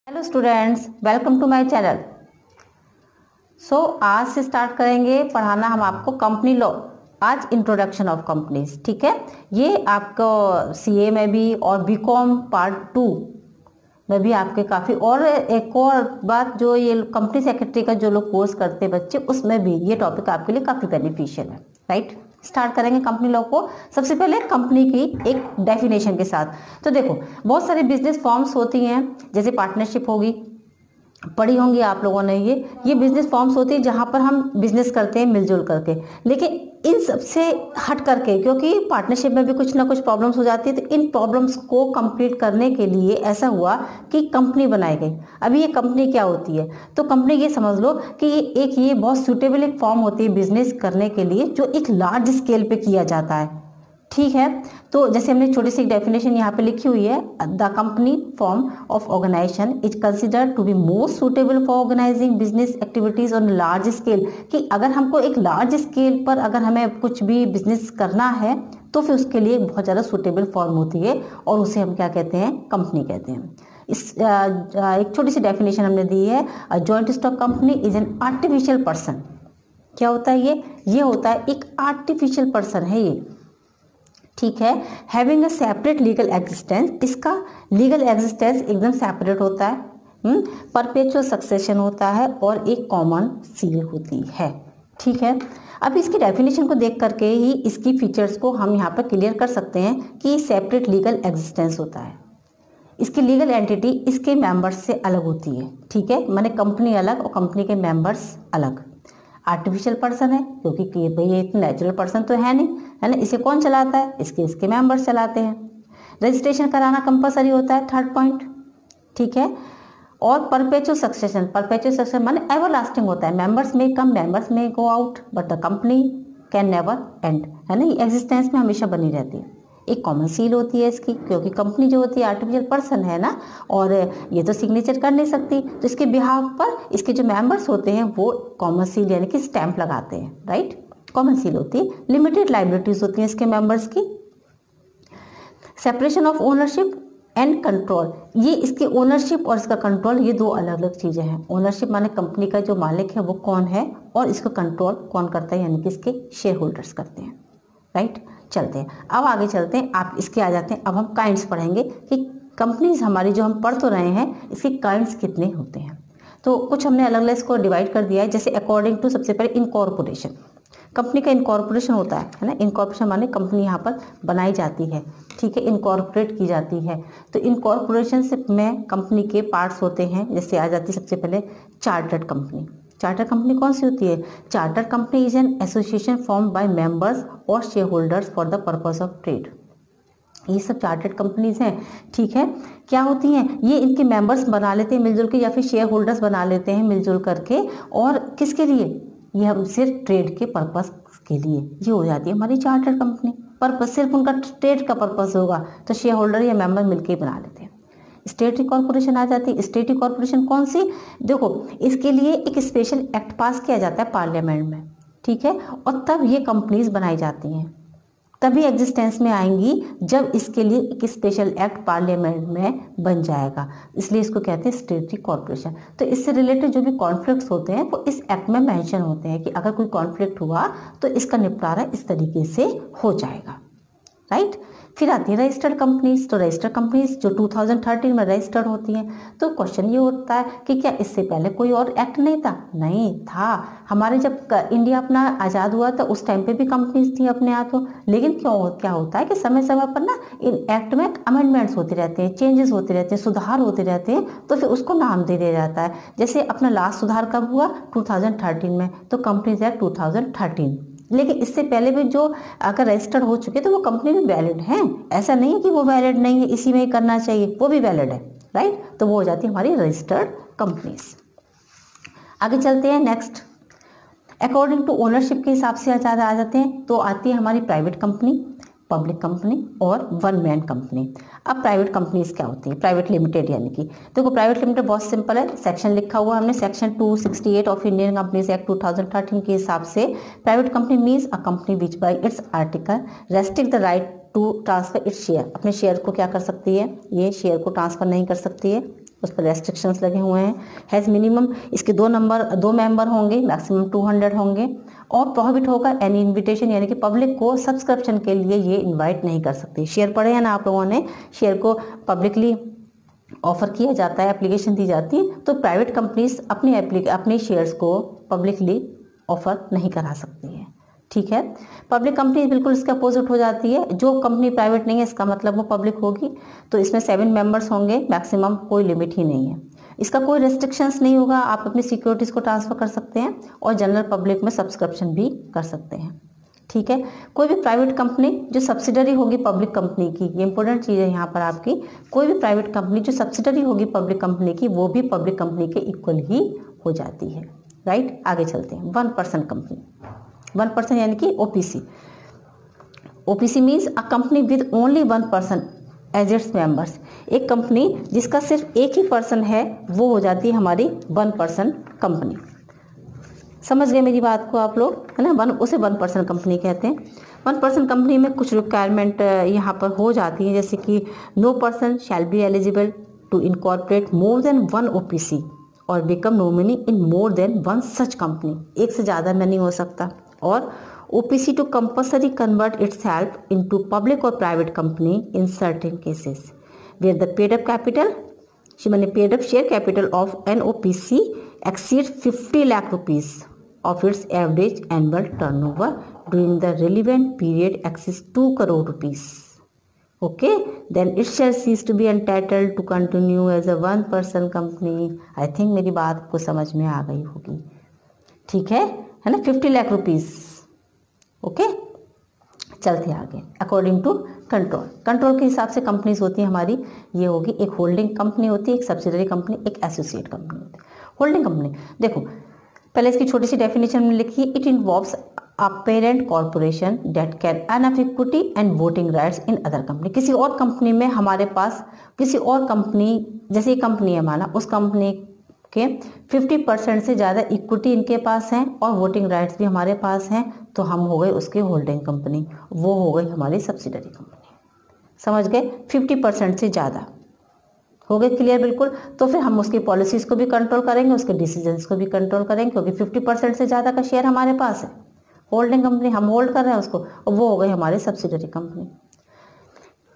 Hello students, welcome to my channel. आज से start करेंगे पढ़ाना हम आपको कंपनी लॉ। आज इंट्रोडक्शन ऑफ कंपनीज, ठीक है। ये आपको सीए में भी और बीकॉम पार्ट 2 में भी आपके काफ़ी, और एक और बात, जो ये कंपनी सेक्रेटरी का जो लोग कोर्स करते हैं बच्चे, उसमें भी ये टॉपिक आपके लिए काफ़ी बेनिफिशियल है, राइट। स्टार्ट करेंगे कंपनी लॉ को। सबसे पहले कंपनी की एक डेफिनेशन के साथ। तो देखो, बहुत सारे बिजनेस फॉर्म्स होती हैं, जैसे पार्टनरशिप होगी, पढ़ी होंगी आप लोगों ने। ये बिजनेस फॉर्म्स होती है जहाँ पर हम बिजनेस करते हैं मिलजुल करके। लेकिन इन सबसे हट करके, क्योंकि पार्टनरशिप में भी कुछ ना कुछ प्रॉब्लम्स हो जाती है, तो इन प्रॉब्लम्स को कंप्लीट करने के लिए ऐसा हुआ कि कंपनी बनाई गई। अभी ये कंपनी क्या होती है, तो कंपनी ये समझ लो कि ये बहुत सूटेबल एक फॉर्म होती है बिजनेस करने के लिए, जो एक लार्ज स्केल पे किया जाता है, ठीक है। तो जैसे हमने छोटी सी डेफिनेशन यहाँ पे लिखी हुई है, the company form of organisation is considered to be most suitable for organising business activities on large scale. कि अगर हमको एक लार्ज स्केल पर अगर हमें कुछ भी बिजनेस करना है, तो फिर उसके लिए बहुत ज़्यादा सुटेबल फॉर्म होती है, और उसे हम क्या कहते हैं, कंपनी कहते हैं। इस एक छोटी सी डेफिनेशन हमने दी है, joint stock company is an artificial person. क्या होता है ये होता है एक आर्टिफिशियल पर्सन है ये, ठीक है। Having a separate legal existence, इसका लीगल एग्जिस्टेंस एकदम सेपरेट होता है, परपेचुअल सक्सेशन होता है, और एक कॉमन सील होती है, ठीक है। अब इसकी डेफिनेशन को देख करके ही इसकी फीचर्स को हम यहाँ पर क्लियर कर सकते हैं कि सेपरेट लीगल एग्जिस्टेंस होता है। इसकी लीगल एंटिटी इसके मेंबर्स से अलग होती है, ठीक है। माने कंपनी अलग और कंपनी के मेंबर्स अलग। आर्टिफिशियल पर्सन है, क्योंकि भाई ये एक नेचुरल पर्सन तो है नहीं, है ना। इसे कौन चलाता है, इसके मेंबर्स चलाते हैं। रजिस्ट्रेशन कराना कंपलसरी होता है, थर्ड पॉइंट, ठीक है। और परपेचुअल सक्सेशन माने एवर लास्टिंग होता है। मेंबर्स में कम, मेंबर्स में go out, but the company can never and, है ना। ये एग्जिस्टेंस में हमेशा बनी रहती है। एक कॉमन सील होती है इसकी, क्योंकि कंपनी जो होती है आर्टिफिशियल पर्सन है ना, और ये तो सिग्नेचर कर नहीं सकती, तो इसके बिहाफ पर इसके जो मेंबर्स होते हैं वो कॉमन सील यानी कि स्टैंप लगाते हैं, राइट। कॉमन सील होती है। लिमिटेड लाइबिलिटीज होती हैं इसके मेंबर्स की। Separation of ownership and control, ये इसकी ओनरशिप और इसका कंट्रोल, ये दो अलग अलग चीज़ें हैं। ओनरशिप माने कंपनी का जो मालिक है वो कौन है, और इसको कंट्रोल कौन करता है, यानी कि इसके शेयर होल्डर्स करते हैं, राइट। चलते हैं, अब आगे चलते हैं। आप इसके आ जाते हैं। अब हम काइंड्स पढ़ेंगे कि कंपनीज हमारी जो हम पढ़ तो रहे हैं, इसके काइंड्स कितने होते हैं। तो कुछ हमने अलग अलग इसको डिवाइड कर दिया है। जैसे अकॉर्डिंग टू, सबसे पहले इनकॉर्पोरेशन, कंपनी का इनकॉर्पोरेशन होता है ना। इनकॉर्पोरेशन माने कंपनी यहाँ पर बनाई जाती है, ठीक है, इनकॉर्पोरेट की जाती है। तो इनकॉर्पोरेशन से में कंपनी के पार्ट्स होते हैं। जैसे आ जाती है सबसे पहले चार्टर्ड कंपनी। चार्टर कंपनी कौन सी होती है, charter company is an association form by members और share holders for the purpose of trade. ये सब चार्टर्ड कंपनीज हैं, ठीक है। क्या होती हैं, ये इनके मेंबर्स बना लेते हैं मिलजुल के, या फिर शेयर होल्डर्स बना लेते हैं मिलजुल करके। और किसके लिए, ये हम सिर्फ ट्रेड के पर्पस के लिए ये हो जाती है हमारी चार्टर्ड कंपनी। पर्पस सिर्फ उनका ट्रेड का पर्पस होगा, तो शेयर होल्डर या मेंबर मिलकर बना लेते हैं। स्टेटरी कॉर्पोरेशन आ जाती है। स्टेटरी कॉर्पोरेशन कौन सी, देखो इसके लिए एक स्पेशल एक्ट पास किया जाता है पार्लियामेंट में, ठीक है, और तब ये कंपनीज बनाई जाती हैं, तभी एग्जिस्टेंस में आएंगी जब इसके लिए एक स्पेशल एक्ट पार्लियामेंट में बन जाएगा। इसलिए इसको कहते हैं स्टेटरी कॉर्पोरेशन। तो इससे रिलेटेड जो भी कॉन्फ्लिक्ट्स होते हैं वो इस एक्ट में मेंशन होते हैं कि अगर कोई कॉन्फ्लिक्ट हुआ तो इसका निपटारा इस तरीके से हो जाएगा, राइट। फिर आती है रजिस्टर्ड कंपनीज। तो रजिस्टर्ड कंपनीज जो 2013 में रजिस्टर्ड होती हैं। तो क्वेश्चन ये उठता है कि क्या इससे पहले कोई और एक्ट नहीं था, नहीं था। हमारे जब इंडिया अपना आज़ाद हुआ था उस टाइम पे भी कंपनीज थी अपने हाथों। लेकिन क्या होता है कि समय समय पर ना इन एक्ट में अमेंडमेंट्स होते रहते हैं, चेंजेस होते रहते हैं, सुधार होते रहते हैं, तो फिर उसको नाम दे दिया जाता है। जैसे अपना लास्ट सुधार कब हुआ, 2013 में, तो कंपनीज एक्ट 2013। लेकिन इससे पहले भी जो अगर रजिस्टर्ड हो चुके तो वो कंपनी भी वैलिड है, ऐसा नहीं है कि वो वैलिड नहीं है, इसी में ही करना चाहिए, वो भी वैलिड है, राइट। तो वो हो जाती है हमारी रजिस्टर्ड कंपनीज। आगे चलते हैं नेक्स्ट। अकॉर्डिंग टू ओनरशिप के हिसाब से ज़्यादा आ जाते हैं। तो आती है हमारी प्राइवेट कंपनी, पब्लिक कंपनी और वन मैन कंपनी। अब प्राइवेट कंपनीज क्या होती है, प्राइवेट लिमिटेड, यानी कि देखो प्राइवेट लिमिटेड बहुत सिंपल है। सेक्शन लिखा हुआ हमने, section 268 of Indian companies act 2013 के हिसाब से private company means a company which by its article restrict the right to transfer its share. अपने शेयर को क्या कर सकती है, ये शेयर को ट्रांसफर नहीं कर सकती है, उस पर रेस्ट्रिक्शंस लगे हुए हैं। हैज़ मिनिमम, इसके दो मेंबर होंगे, मैक्सिमम 200 होंगे। और प्रोहिबिट होगा एनी इन्विटेशन, यानी कि पब्लिक को सब्सक्रिप्शन के लिए ये इन्वाइट नहीं कर सकती। शेयर पढ़े हैं ना आप लोगों ने, शेयर को पब्लिकली ऑफर किया जाता है, एप्लीकेशन दी जाती है, तो प्राइवेट कंपनीज अपने शेयर्स को पब्लिकली ऑफर नहीं करा सकती है। ठीक है, पब्लिक कंपनी बिल्कुल इसके अपोजिट हो जाती है। जो कंपनी प्राइवेट नहीं है इसका मतलब वो पब्लिक होगी, तो इसमें 7 मेंबर्स होंगे मैक्सिमम, कोई लिमिट ही नहीं है। इसका कोई रेस्ट्रिक्शंस नहीं होगा, आप अपनी सिक्योरिटीज को ट्रांसफर कर सकते हैं और जनरल पब्लिक में सब्सक्रिप्शन भी कर सकते हैं। ठीक है, कोई भी प्राइवेट कंपनी जो सब्सिडरी होगी पब्लिक कंपनी की, ये इंपॉर्टेंट चीज़ है यहाँ पर आपकी, कोई भी प्राइवेट कंपनी जो सब्सिडरी होगी पब्लिक कंपनी की, वो भी पब्लिक कंपनी के इक्वल ही हो जाती है। राइट, आगे चलते हैं। 1% कंपनी, 1% यानी कि OPC. OPC means a company with only 1% as its members. एक कंपनी जिसका सिर्फ एक ही पर्सन है वो हो जाती है हमारी 1% कंपनी। समझ गए मेरी बात को आप लोग, है ना, उसे 1% कंपनी कहते हैं। 1% कंपनी में कुछ रिक्वायरमेंट यहाँ पर हो जाती है, जैसे कि no person shall be eligible to incorporate more than 1 OPC और become nominee in more than 1 such company. एक से ज़्यादा में नहीं हो सकता। और OPC to compulsory convert itself into public और private company in certain cases where the paid up capital, मैंने paid up share capital of an OPC exceed 50 lakh rupees of its average annual turnover during the relevant period exceeds 2 crore rupees. Okay, then it shall cease to be entitled to continue as a 1% company. I think मेरी बात को समझ में आ गई होगी। ठीक है ना, 50 लाख रुपीज। ओके, चलते आगे। अकॉर्डिंग टू कंट्रोल, कंट्रोल के हिसाब से कंपनीज होती है हमारी, ये होगी एक होल्डिंग कंपनी होती है, एक सब्सिडरी कंपनी, एक एसोसिएट कंपनी होती है। होल्डिंग कंपनी देखो, पहले इसकी छोटी सी डेफिनेशन में लिखी, it involves a parent corporation that can earn of equity and voting rights in other company. किसी और कंपनी में हमारे पास किसी और कंपनी, जैसे कंपनी है माना, उस कंपनी के 50% से ज़्यादा इक्विटी इनके पास हैं और वोटिंग राइट्स भी हमारे पास हैं, तो हम हो गए उसकी होल्डिंग कंपनी, वो हो गई हमारी सब्सिडरी कंपनी। समझ गए, 50% से ज़्यादा हो गए, क्लियर बिल्कुल। तो फिर हम उसकी पॉलिसीज़ को भी कंट्रोल करेंगे, उसके डिसीजंस को भी कंट्रोल करेंगे, क्योंकि 50% से ज़्यादा का शेयर हमारे पास है, होल्डिंग कंपनी, हम होल्ड कर रहे हैं उसको, और वो हो गई हमारी सब्सिडरी कंपनी।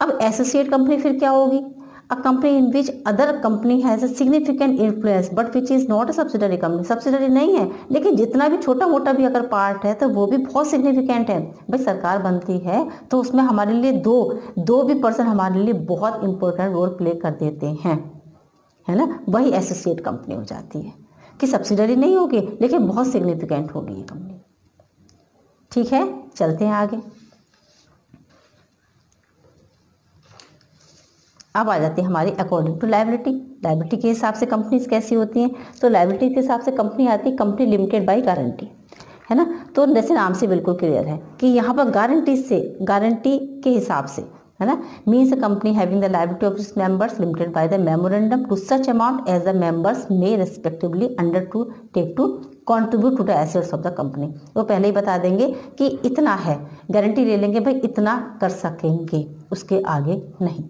अब एसोसिएट कंपनी फिर क्या होगी? A company in which other company has a significant influence but which is not a subsidiary company. Subsidiary नहीं है, लेकिन जितना भी छोटा मोटा भी अगर पार्ट है तो वो भी बहुत सिग्निफिकेंट है। भाई सरकार बनती है तो उसमें हमारे लिए दो भी पर्सन हमारे लिए बहुत इंपॉर्टेंट रोल प्ले कर देते हैं, है ना, वही एसोसिएट कंपनी हो जाती है, कि सब्सिडरी नहीं होगी लेकिन बहुत सिग्निफिकेंट होगी ये कंपनी। ठीक है, चलते हैं आगे। अब आ जाती है हमारी अकॉर्डिंग टू लायबिलिटी। लायबिलिटी के हिसाब से कंपनीज कैसी होती हैं? तो लायबिलिटी के हिसाब से कंपनी आती है कंपनी लिमिटेड बाय गारंटी, है ना। तो जैसे नाम से बिल्कुल क्लियर है कि यहाँ पर गारंटी के हिसाब से, है ना, means a company having the liability of its members limited by the memorandum to such amount as the members may respectively undertake to contribute to the assets of the company. वो पहले ही बता देंगे कि इतना है, guarantee ले लेंगे भाई इतना कर सकेंगे, उसके आगे नहीं।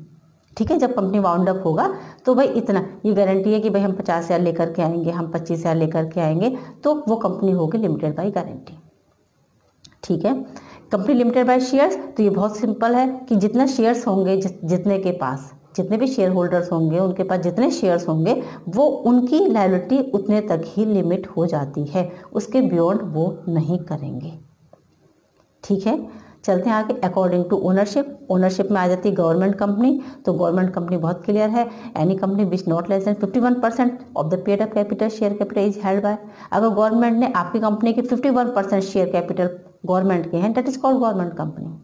ठीक है, जब कंपनी वाउंड अप होगा तो भाई इतना, ये गारंटी है कि भाई हम 50,000 लेकर के आएंगे, हम 25,000 लेकर के आएंगे, तो वो कंपनी होगी लिमिटेड बाय गारंटी। ठीक है, कंपनी लिमिटेड बाय शेयर्स, तो ये बहुत सिंपल है कि जितना शेयर्स होंगे, जितने के पास जितने भी शेयर होल्डर्स होंगे उनके पास जितने शेयर्स होंगे वो उनकी लायबिलिटी उतने तक ही लिमिट हो जाती है, उसके बियॉन्ड वो नहीं करेंगे। ठीक है, चलते हैं आगे। अकॉर्डिंग टू ओनरशिप, ओनरशिप में आ जाती है गवर्नमेंट कंपनी। तो गवर्नमेंट कंपनी बहुत क्लियर है, any company which not less than 51% of the paid up capital share capital is held by. अगर गवर्नमेंट ने आपकी कंपनी के 51% शेयर कैपिटल गवर्नमेंट के हैं, that is called government company.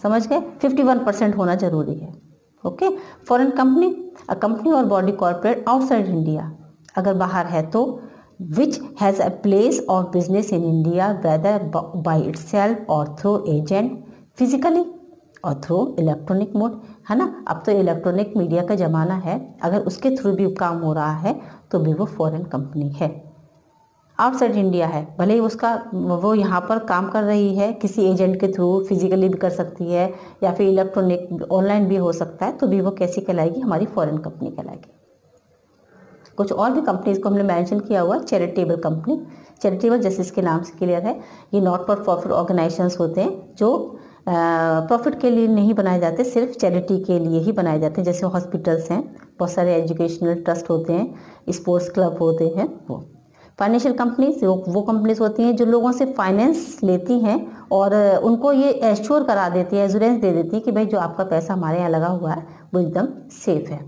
समझ गए, 51% होना जरूरी है। Okay, foreign company, a company और बॉडी कॉर्पोरेट आउटसाइड इंडिया, अगर बाहर है तो which has a place of business in India whether by itself or through agent physically or through electronic mode, है ना। अब तो इलेक्ट्रॉनिक मीडिया का ज़माना है, अगर उसके थ्रू भी काम हो रहा है तो भी वो फॉरेन कंपनी है, आउटसाइड इंडिया है, भले ही उसका वो यहाँ पर काम कर रही है किसी एजेंट के थ्रू, फिजिकली भी कर सकती है या फिर इलेक्ट्रॉनिक ऑनलाइन भी हो सकता है, तो भी वो कैसी कहलाएगी? हमारी फॉरेन कंपनी कहलाएगी। कुछ और भी कंपनीज को हमने मेंशन किया हुआ है। चैरिटेबल कंपनी, चैरिटेबल जैसे इसके नाम से क्लियर है, ये नॉट फॉर प्रॉफिट ऑर्गेनाइजेशंस होते हैं जो प्रॉफिट के लिए नहीं बनाए जाते, सिर्फ चैरिटी के लिए ही बनाए जाते हैं। जैसे हॉस्पिटल्स हैं, बहुत सारे एजुकेशनल ट्रस्ट होते हैं, स्पोर्ट्स क्लब होते हैं। वो फाइनेंशियल कंपनीज वो कंपनीज होती हैं जो लोगों से फाइनेंस लेती हैं और उनको ये एश्योर करा देती है, एश्योरेंस दे देती है कि भाई जो आपका पैसा हमारे यहाँ लगा हुआ है वो एकदम सेफ है।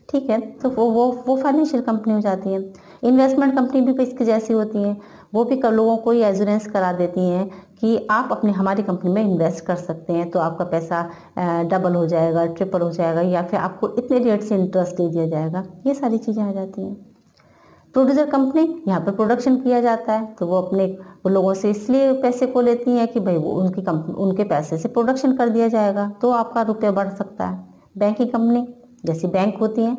ठीक है, तो वो फाइनेंशियल कंपनी हो जाती है। इन्वेस्टमेंट कंपनी भी इसकी जैसी होती हैं, वो भी लोगों को ये एश्योरेंस करा देती हैं कि आप अपने हमारी कंपनी में इन्वेस्ट कर सकते हैं तो आपका पैसा डबल हो जाएगा, ट्रिपल हो जाएगा, या फिर आपको इतने रेट से इंटरेस्ट दे दिया जाएगा। ये सारी चीज़ें आ जाती हैं। प्रोड्यूसर कंपनी, यहाँ पर प्रोडक्शन किया जाता है तो वो लोगों से इसलिए पैसे को लेती हैं कि भाई वो उनके पैसे से प्रोडक्शन कर दिया जाएगा तो आपका रुपया बढ़ सकता है। बैंकिंग कंपनी जैसी बैंक होती हैं,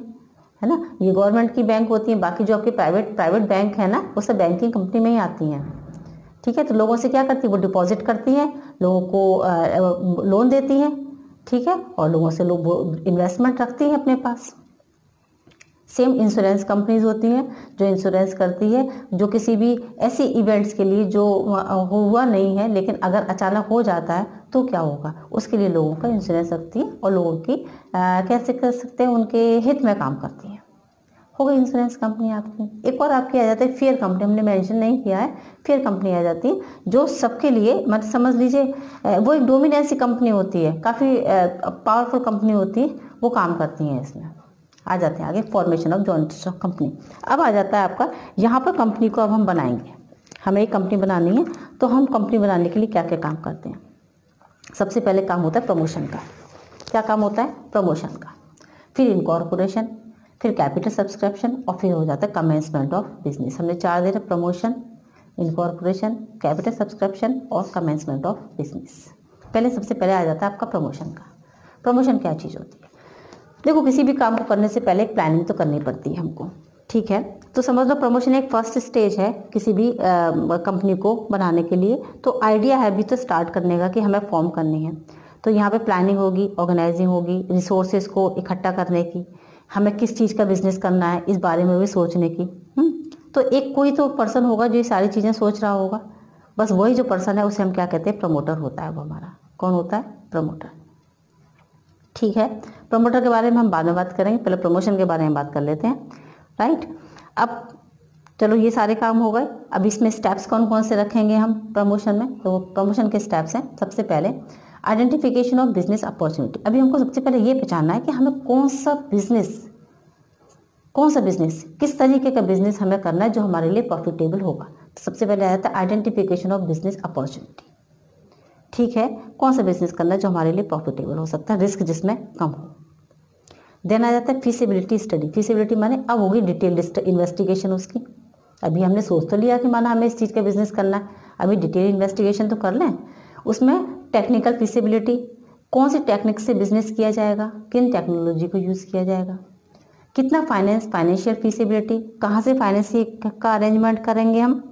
है ना, ये गवर्नमेंट की बैंक होती हैं, बाकी जो आपके प्राइवेट बैंक है ना वो सब बैंकिंग कंपनी में ही आती हैं। ठीक है, तो लोगों से क्या करती है, वो डिपॉजिट करती हैं, लोगों को लोन देती हैं। ठीक है, और लोगों से लोग इन्वेस्टमेंट रखती हैं अपने पास। सेम इंश्योरेंस कंपनीज होती हैं जो इंश्योरेंस करती है, जो किसी भी ऐसी इवेंट्स के लिए जो हुआ नहीं है लेकिन अगर अचानक हो जाता है तो क्या होगा, उसके लिए लोगों का इंश्योरेंस रखती है और लोगों की कैसे कर सकते हैं, उनके हित में काम करती है। हो गई इंश्योरेंस कंपनी आपकी। एक और आपकी आ जाती है फेयर कंपनी, हमने मेंशन नहीं किया है। फेयर कंपनी आ जाती है जो सबके लिए, मतलब समझ लीजिए वो एक डोमिनेंसी कंपनी होती है, काफ़ी पावरफुल कंपनी होती है, वो काम करती हैं इसमें। आ जाते हैं आगे formation of joint stock company. अब आ जाता है आपका यहाँ पर कंपनी को अब हम बनाएंगे, हमें एक कंपनी बनानी है तो हम कंपनी बनाने के लिए क्या क्या काम करते हैं। सबसे पहले काम होता है प्रमोशन का। क्या काम होता है? प्रमोशन का। फिर इनकॉर्पोरेशन, फिर कैपिटल सब्सक्रिप्शन और फिर हो जाता है कमेंसमेंट ऑफ बिजनेस। हमने 4 दे रहे, प्रमोशन, इनकॉर्पोरेशन, कैपिटल सब्सक्रिप्शन और कमेंसमेंट ऑफ बिजनेस। पहले सबसे पहले आ जाता है आपका प्रमोशन का। प्रमोशन क्या चीज़ होती है? देखो, किसी भी काम को करने से पहले एक प्लानिंग तो करनी पड़ती है हमको। ठीक है, तो समझ लो प्रमोशन एक फर्स्ट स्टेज है किसी भी कंपनी को बनाने के लिए। तो आइडिया है अभी तो स्टार्ट करने का कि हमें फॉर्म करनी है, तो यहाँ पे प्लानिंग होगी, ऑर्गेनाइजिंग होगी, रिसोर्सेज को इकट्ठा करने की, हमें किस चीज़ का बिजनेस करना है इस बारे में भी सोचने की। तो एक कोई तो पर्सन होगा जो ये सारी चीज़ें सोच रहा होगा, बस वही जो पर्सन है उसे हम क्या कहते हैं? प्रमोटर होता है वो हमारा। कौन होता है? प्रमोटर। ठीक है, प्रमोटर के बारे में हम बाद में बात करेंगे, पहले प्रमोशन के बारे में बात कर लेते हैं। राइट, अब चलो ये सारे काम हो गए। अब इसमें स्टेप्स कौन कौन से रखेंगे हम प्रमोशन में? तो प्रमोशन के स्टेप्स हैं, सबसे पहले आइडेंटिफिकेशन ऑफ बिजनेस अपॉर्चुनिटी। अभी हमको सबसे पहले ये पहचानना है कि हमें कौन सा बिजनेस किस तरीके का बिजनेस हमें करना है जो हमारे लिए प्रॉफिटेबल होगा। तो सबसे पहले आ जाता है आइडेंटिफिकेशन ऑफ बिजनेस अपॉर्चुनिटी। ठीक है, कौन सा बिजनेस करना है जो हमारे लिए प्रॉफिटेबल हो सकता है, रिस्क जिसमें कम हो। देन आ जाता है फीसिबिलिटी स्टडी। फीसिबिलिटी माने अब होगी डिटेल इन्वेस्टिगेशन उसकी। अभी हमने सोच तो लिया कि माना हमें इस चीज़ का बिजनेस करना है, अभी डिटेल इन्वेस्टिगेशन तो कर लें। उसमें टेक्निकल फीसिबिलिटी, कौन सी टेक्निक से बिजनेस किया जाएगा, किन टेक्नोलॉजी को यूज़ किया जाएगा, कितना फाइनेंशियल फीसिबिलिटी, कहाँ से फाइनेंस का अरेंजमेंट करेंगे हम,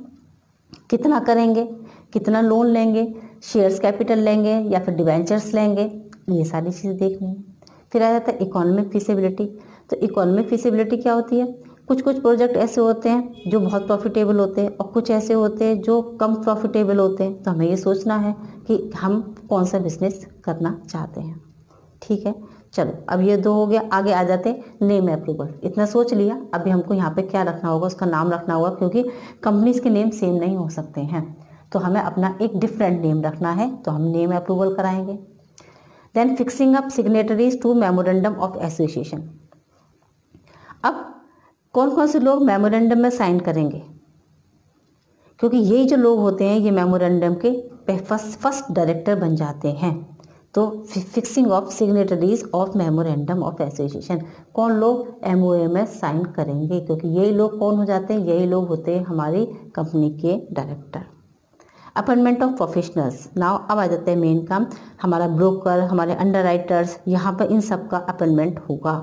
कितना करेंगे, कितना लोन लेंगे, शेयर्स कैपिटल लेंगे या फिर डिवेंचर्स लेंगे, ये सारी चीज़ें देखनी है। फिर आ जाता है इकोनॉमिक फीसिबिलिटी। तो इकोनॉमिक फीसिबिलिटी क्या होती है? कुछ प्रोजेक्ट ऐसे होते हैं जो बहुत प्रॉफिटेबल होते हैं और कुछ ऐसे होते हैं जो कम प्रॉफिटेबल होते हैं, तो हमें ये सोचना है कि हम कौन सा बिजनेस करना चाहते हैं। ठीक है, चलो अब ये 2 हो गया। आगे आ जाते हैं नेम अप्रूवल। इतना सोच लिया, अभी हमको यहाँ पे क्या रखना होगा, उसका नाम रखना होगा, क्योंकि कंपनीज के नेम सेम नहीं हो सकते हैं, तो हमें अपना एक डिफरेंट नेम रखना है, तो हम नेम अप्रूवल कराएंगे। Then fixing up signatories to memorandum of association. अब कौन कौन से लोग मेमोरेंडम में साइन करेंगे, क्योंकि यही जो लोग होते हैं ये मेमोरेंडम के फर्स्ट डायरेक्टर बन जाते हैं। तो fixing of signatories of memorandum of association, कौन लोग MOA में साइन करेंगे, क्योंकि यही लोग कौन हो जाते हैं? यही लोग होते हैं हमारी कंपनी के director. Appointment of professionals. Now अब आ जाते हैं मेन काम, हमारा ब्रोकर, हमारे अंडरराइटर्स, यहाँ पर इन सब का अपॉइंटमेंट होगा।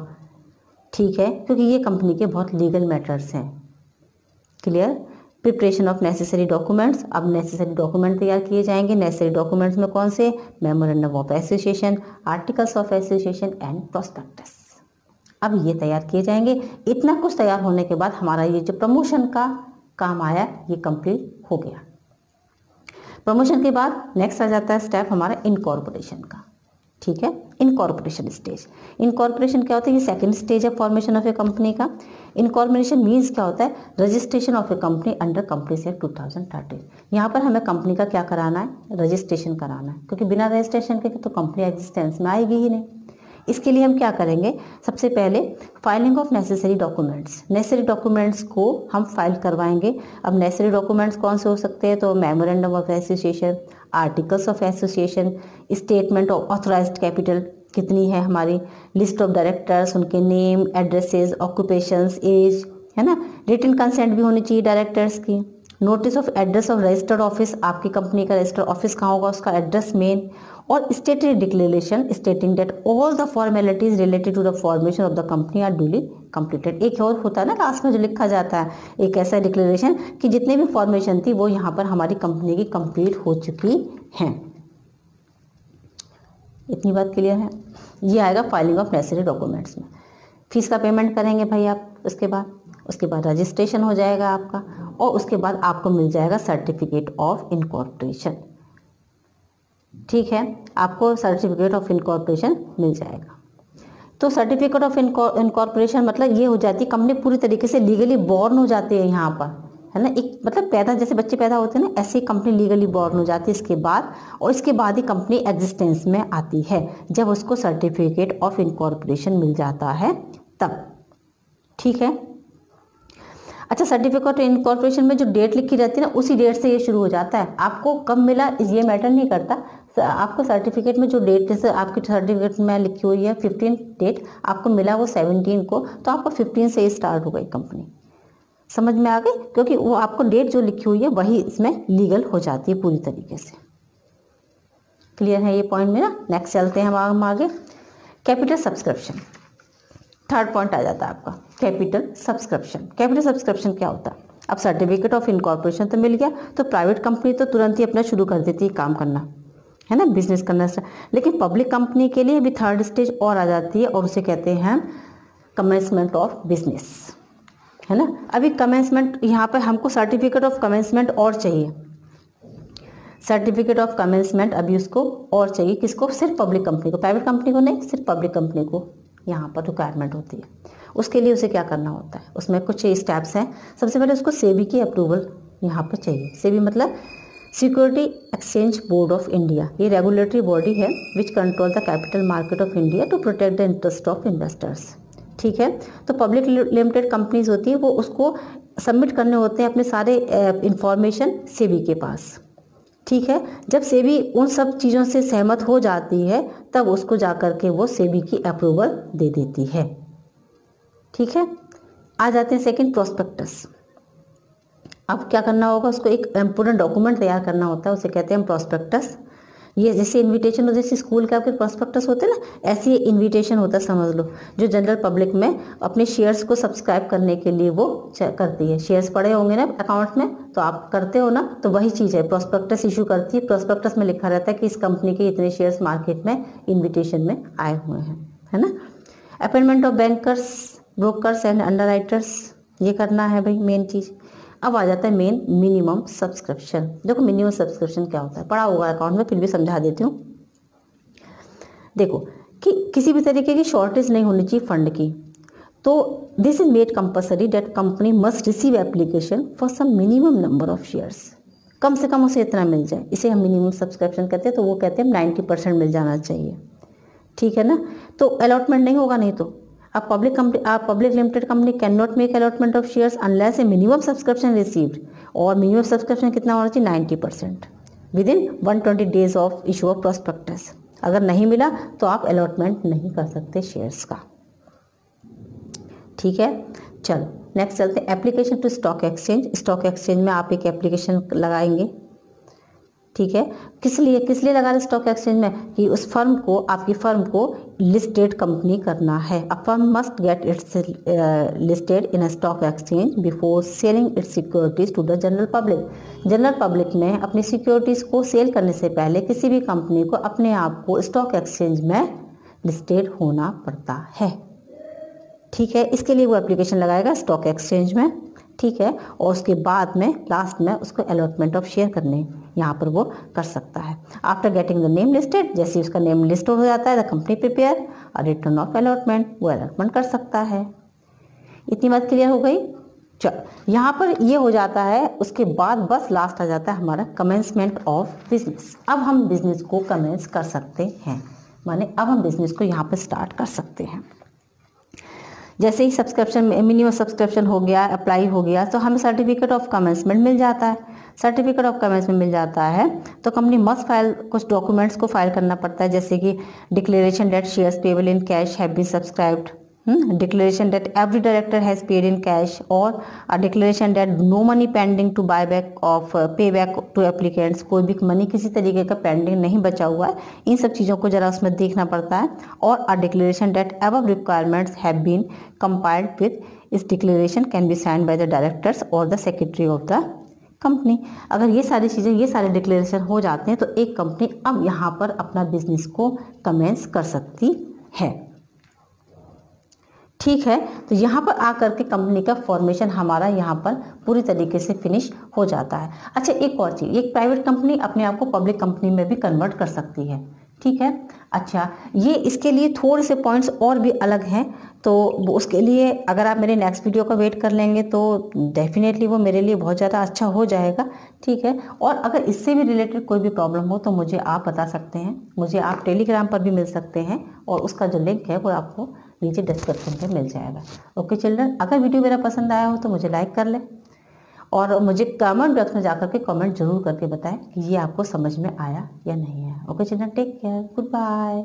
ठीक है, क्योंकि ये कंपनी के बहुत लीगल मैटर्स हैं। Clear? Preparation of necessary documents. अब नेसेसरी डॉक्यूमेंट तैयार किए जाएंगे। नेसेसरी डॉक्यूमेंट्स में कौन से? Memorandum of association, articles of association and prospectus. अब ये तैयार किए जाएंगे। इतना कुछ तैयार होने के बाद हमारा ये जो प्रमोशन का काम आया ये कंप्लीट हो गया। प्रमोशन के बाद नेक्स्ट आ जाता है स्टेप हमारा इनकॉर्पोरेशन का। ठीक है, इनकॉर्पोरेशन स्टेज। इनकॉर्पोरेशन क्या होता है? ये सेकंड स्टेज है फॉर्मेशन ऑफ ए कंपनी का। इनकॉर्पोरेशन मीन्स क्या होता है? Registration of A company under companies act 2013। यहाँ पर हमें कंपनी का क्या कराना है? रजिस्ट्रेशन कराना है, क्योंकि बिना रजिस्ट्रेशन के तो कंपनी एग्जिस्टेंस में आएगी ही नहीं। इसके लिए हम क्या करेंगे? सबसे पहले filing of necessary documents. Necessary documents को हम फाइल करवाएंगे। अब नेसेसरी डॉक्यूमेंट्स कौन से हो सकते हैं? तो memorandum of association, articles of association, statement of authorised capital कितनी है हमारी, लिस्ट ऑफ डायरेक्टर्स, उनके नेम, एड्रेसेस, ऑक्यूपेशंस, एज, है ना। रिटन कंसेंट भी होनी चाहिए डायरेक्टर्स की। Notice of address of registered office, आपकी कंपनी का रजिस्टर्ड ऑफिस कहाँ होगा, उसका एड्रेस मेन। और statutory declaration stating that all the formalities related to the formation of the company are duly completed. एक और होता है ना लास्ट में जो लिखा जाता है, एक ऐसा डिक्लेरेशन कि जितनी भी फॉर्मेशन थी वो यहाँ पर हमारी कंपनी की कंप्लीट हो चुकी हैं। इतनी बात क्लियर है? ये आएगा फाइलिंग ऑफ नेसेसरी डॉक्यूमेंट्स में। फीस का पेमेंट करेंगे भाई आप। उसके बाद रजिस्ट्रेशन हो जाएगा आपका, और उसके बाद आपको मिल जाएगा सर्टिफिकेट ऑफ इनकॉर्पोरेशन। ठीक है, आपको सर्टिफिकेट ऑफ इनकॉर्पोरेशन मिल जाएगा। तो सर्टिफिकेट ऑफ इनकॉर्पोरेशन मतलब ये हो जाती है कंपनी पूरी तरीके से लीगली बॉर्न हो जाती है यहाँ पर, है ना। एक मतलब पैदा, जैसे बच्चे पैदा होते हैं ना, ऐसे ही कंपनी लीगली बॉर्न हो जाती है इसके बाद। और इसके बाद ही कंपनी एग्जिस्टेंस में आती है, जब उसको सर्टिफिकेट ऑफ इनकॉर्पोरेशन मिल जाता है तब। ठीक है, अच्छा, सर्टिफिकेट ऑफ इनकॉर्पोरेशन में जो डेट लिखी रहती है ना, उसी डेट से ये शुरू हो जाता है। आपको कब मिला ये मैटर नहीं करता, आपको सर्टिफिकेट में जो डेट, जैसे आपकी सर्टिफिकेट में लिखी हुई है 15 डेट, आपको मिला वो 17 को, तो आपको 15 से स्टार्ट हो गई कंपनी। समझ में आ गई? क्योंकि वो आपको डेट जो लिखी हुई है वही इसमें लीगल हो जाती है पूरी तरीके से। क्लियर है ये पॉइंट मेरा? नेक्स्ट चलते हैं हम आगे। कैपिटल सब्सक्रिप्शन, थर्ड पॉइंट आ जाता है आपका कैपिटल सब्सक्रिप्शन। कैपिटल सब्सक्रिप्शन क्या होता है? अब सर्टिफिकेट ऑफ इनकॉर्पोरेशन तो मिल गया, तो प्राइवेट कंपनी तो तुरंत ही अपना शुरू कर देती है काम करना, है ना, बिजनेस करना। लेकिन पब्लिक कंपनी के लिए भी थर्ड स्टेज और आ जाती है, और उसे कहते हैं कमेंसमेंट ऑफ बिजनेस, है ना। अभी कमेंसमेंट, यहाँ पर हमको सर्टिफिकेट ऑफ कमेंसमेंट और चाहिए। सर्टिफिकेट ऑफ कमेंसमेंट अभी उसको और चाहिए, किसको? सिर्फ पब्लिक कंपनी को, प्राइवेट कंपनी को नहीं, सिर्फ पब्लिक कंपनी को यहाँ पर रिक्वायरमेंट होती है। उसके लिए उसे क्या करना होता है? उसमें कुछ स्टेप्स हैं। सबसे पहले उसको सेबी की अप्रूवल यहाँ पर चाहिए। सेबी मतलब security exchange board of India. ये रेगुलेटरी बॉडी है which control the capital market of India to protect the interest of investors. ठीक है, तो पब्लिक लिमिटेड कंपनीज होती है, वो उसको सबमिट करने होते हैं अपने सारे इंफॉर्मेशन सेबी के पास। ठीक है, जब सेबी उन सब चीज़ों से सहमत हो जाती है तब उसको जाकर के वो सेबी की अप्रूवल दे देती है। ठीक है, आ जाते हैं सेकंड, प्रोस्पेक्टस। अब क्या करना होगा? उसको एक इम्पोर्टेंट डॉक्यूमेंट तैयार करना होता है, उसे कहते हैं प्रोस्पेक्टस। ये जैसे इनविटेशन होते, जैसे स्कूल के आपके प्रोस्पेक्टस होते हैं ना, ऐसे ही इनविटेशन होता है, समझ लो, जो जनरल पब्लिक में अपने शेयर्स को सब्सक्राइब करने के लिए वो करती है। शेयर्स पड़े होंगे ना अकाउंट में, तो आप करते हो ना, तो वही चीज़ है, प्रोस्पेक्टस इशू करती है। प्रोस्पेक्टस में लिखा रहता है कि इस कंपनी के इतने शेयर्स मार्केट में इन्विटेशन में आए हुए हैं, है ना। Appointment of bankers, brokers and underwriters, ये करना है भाई मेन चीज़। अब आ जाता है मेन, मिनिमम सब्सक्रिप्शन। देखो मिनिमम सब्सक्रिप्शन क्या होता है, पढ़ा होगा अकाउंट में, फिर भी समझा देती हूँ। देखो कि किसी भी तरीके की शॉर्टेज नहीं होनी चाहिए फंड की, तो this is made compulsory that company must receive application for some minimum number of shares. कम से कम उसे इतना मिल जाए, इसे हम मिनिमम सब्सक्रिप्शन कहते हैं। तो वो कहते हैं 90% मिल जाना चाहिए। ठीक है ना, तो अलॉटमेंट नहीं होगा, नहीं तो अब public limited company can not make allotment of shares unless A minimum subscription received. और मिनिमम सब्सक्रिप्शन कितना होना चाहिए? 90% with in 120 days of issue of prospectus. अगर नहीं मिला तो आप अलॉटमेंट नहीं कर सकते शेयर्स का। ठीक है, चलो नेक्स्ट चलते हैं application to stock exchange. Stock exchange में आप एक एप्लीकेशन लगाएंगे। ठीक है, किस लिए लगा रहे स्टॉक एक्सचेंज में? कि उस फर्म को, आपकी फर्म को लिस्टेड कंपनी करना है। A firm must get its listed in a stock exchange before selling its securities to the general public. General public में अपनी सिक्योरिटीज को सेल करने से पहले किसी भी कंपनी को अपने आप को स्टॉक एक्सचेंज में लिस्टेड होना पड़ता है। ठीक है। इसके लिए वो एप्लीकेशन लगाएगा स्टॉक एक्सचेंज में, ठीक है, और उसके बाद में लास्ट में उसको अलॉटमेंट ऑफ शेयर करने यहाँ पर वो कर सकता है। After getting the name listed, जैसे उसका नेम लिस्ट हो जाता है, the company prepare a return of allotment, वो अलॉटमेंट कर सकता है। इतनी बात क्लियर हो गई। चलो यहाँ पर ये हो जाता है, उसके बाद बस लास्ट आ जाता है हमारा कमेंसमेंट ऑफ बिजनेस। अब हम बिजनेस को कमेंस कर सकते हैं, माने अब हम बिजनेस को यहाँ पर स्टार्ट कर सकते हैं। जैसे ही सब्सक्रिप्शन मिनिमम सब्सक्रिप्शन हो गया, अप्लाई हो गया, तो हमें सर्टिफिकेट ऑफ कमेंसमेंट मिल जाता है। सर्टिफिकेट ऑफ कमेंसमेंट मिल जाता है तो कंपनी मस्ट फाइल, कुछ डॉक्यूमेंट्स को फाइल करना पड़ता है, जैसे कि declaration that shares payable in cash have been subscribed, declaration that every director has paid in cash, और a declaration that no money pending to buy back of pay back to applicants, कोई भी money किसी तरीके का pending नहीं बचा हुआ है, इन सब चीज़ों को जरा उसमें देखना पड़ता है। और a declaration that above requirements have been compiled with, इस declaration can be signed by the directors और the secretary of the company. अगर ये सारी चीज़ें, ये सारे डिक्लेरेशन हो जाते हैं तो एक कंपनी अब यहाँ पर अपना बिजनेस को कमेंस कर सकती है। ठीक है, तो यहाँ पर आकर के कंपनी का फॉर्मेशन हमारा यहाँ पर पूरी तरीके से फिनिश हो जाता है। अच्छा, एक और चीज़, एक प्राइवेट कंपनी अपने आप को पब्लिक कंपनी में भी कन्वर्ट कर सकती है। ठीक है, अच्छा, ये इसके लिए थोड़े से पॉइंट्स और भी अलग हैं, तो उसके लिए अगर आप मेरे नेक्स्ट वीडियो का वेट कर लेंगे तो डेफिनेटली वो मेरे लिए बहुत ज़्यादा अच्छा हो जाएगा। ठीक है, और अगर इससे भी रिलेटेड कोई भी प्रॉब्लम हो तो मुझे आप बता सकते हैं, मुझे आप टेलीग्राम पर भी मिल सकते हैं, और उसका जो लिंक है वो आपको नीचे डिस्क्रिप्शन पे मिल जाएगा। ओके चिल्ड्रन, अगर वीडियो मेरा पसंद आया हो तो मुझे लाइक कर ले, और मुझे कमेंट बॉक्स में जाकर के कमेंट जरूर करके बताएं कि ये आपको समझ में आया या नहीं आया। Okay children, take care, good bye.